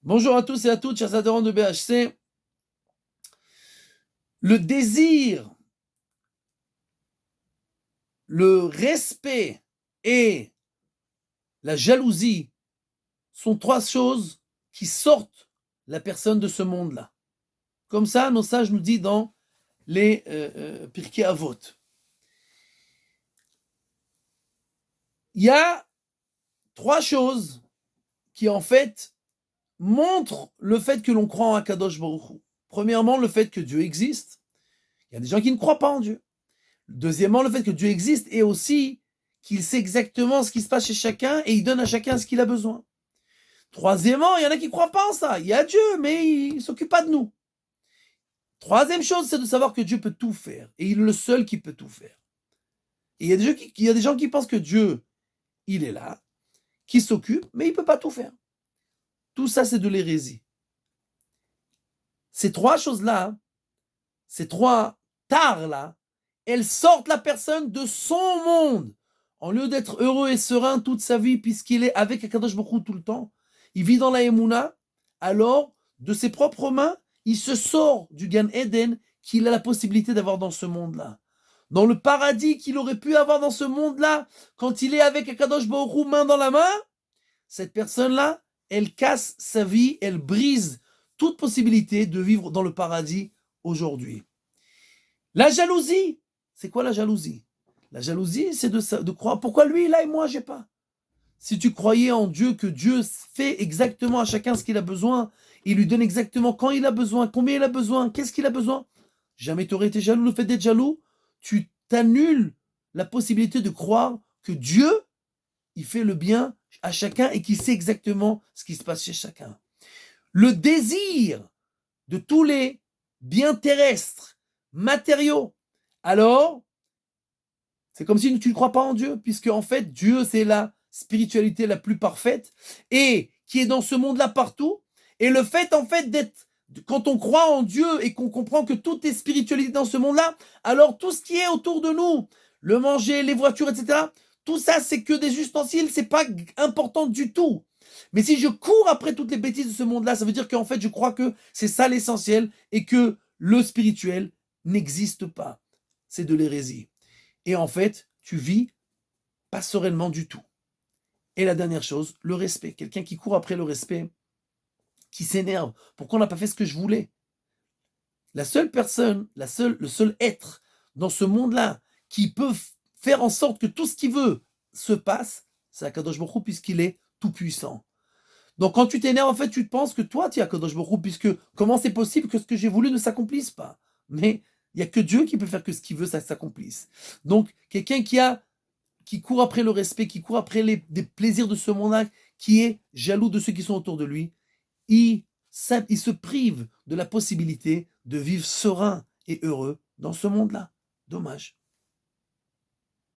Bonjour à tous et à toutes, chers adhérents de BHC. Le désir, le respect et la jalousie sont trois choses qui sortent la personne de ce monde-là. Comme ça, nos sages nous disent dans les Pirkei Avot. Il y a trois choses qui en fait montrent le fait que l'on croit en Akadosh Baruch Hu. Premièrement, le fait que Dieu existe. Il y a des gens qui ne croient pas en Dieu. Deuxièmement, le fait que Dieu existe et aussi qu'il sait exactement ce qui se passe chez chacun et il donne à chacun ce qu'il a besoin. Troisièmement, il y en a qui ne croient pas en ça. Il y a Dieu, mais il ne s'occupe pas de nous. Troisième chose, c'est de savoir que Dieu peut tout faire et il est le seul qui peut tout faire. Et il y a des gens qui pensent que Dieu, il est là, qui s'occupe, mais il ne peut pas tout faire. Tout ça, c'est de l'hérésie. Ces trois choses-là, ces trois tares-là, elles sortent la personne de son monde. En lieu d'être heureux et serein toute sa vie, puisqu'il est avec Akadosh Baruch Hu tout le temps, il vit dans la Emouna, alors, de ses propres mains, il se sort du Gan Eden qu'il a la possibilité d'avoir dans ce monde-là. Dans le paradis qu'il aurait pu avoir dans ce monde-là, quand il est avec Akadosh Baruch Hu main dans la main, cette personne-là, elle casse sa vie, elle brise toute possibilité de vivre dans le paradis aujourd'hui. La jalousie, c'est quoi la jalousie? La jalousie, c'est de croire pourquoi lui il a et moi j'ai pas. Si tu croyais en Dieu, que Dieu fait exactement à chacun ce qu'il a besoin, il lui donne exactement quand il a besoin, combien il a besoin, qu'est-ce qu'il a besoin, jamais tu aurais été jaloux. Le fait d'être jaloux, tu t'annules la possibilité de croire que Dieu, il fait le bien à chacun et qu'il sait exactement ce qui se passe chez chacun. Le désir de tous les biens terrestres, matériaux, alors, c'est comme si tu ne crois pas en Dieu, puisque en fait, Dieu, c'est la spiritualité la plus parfaite et qui est dans ce monde-là partout. Et le fait, en fait, quand on croit en Dieu et qu'on comprend que tout est spiritualité dans ce monde-là, alors tout ce qui est autour de nous, le manger, les voitures, etc., tout ça, c'est que des ustensiles, c'est pas important du tout. Mais si je cours après toutes les bêtises de ce monde-là, ça veut dire qu'en fait, je crois que c'est ça l'essentiel et que le spirituel n'existe pas. C'est de l'hérésie. Et en fait, tu vis pas sereinement du tout. Et la dernière chose, le respect. Quelqu'un qui court après le respect, qui s'énerve. Pourquoi on n'a pas fait ce que je voulais? La seule personne, le seul être dans ce monde-là qui peut faire en sorte que tout ce qu'il veut se passe, c'est Akadosh Baruch Hu, puisqu'il est tout puissant. Donc quand tu t'énerves, en fait, tu te penses que toi, tu es Akadosh Baruch Hu, puisque comment c'est possible que ce que j'ai voulu ne s'accomplisse pas? Mais il n'y a que Dieu qui peut faire que ce qu'il veut, ça s'accomplisse. Donc quelqu'un qui court après le respect, qui court après des plaisirs de ce monde-là, qui est jaloux de ceux qui sont autour de lui, il se prive de la possibilité de vivre serein et heureux dans ce monde-là. Dommage.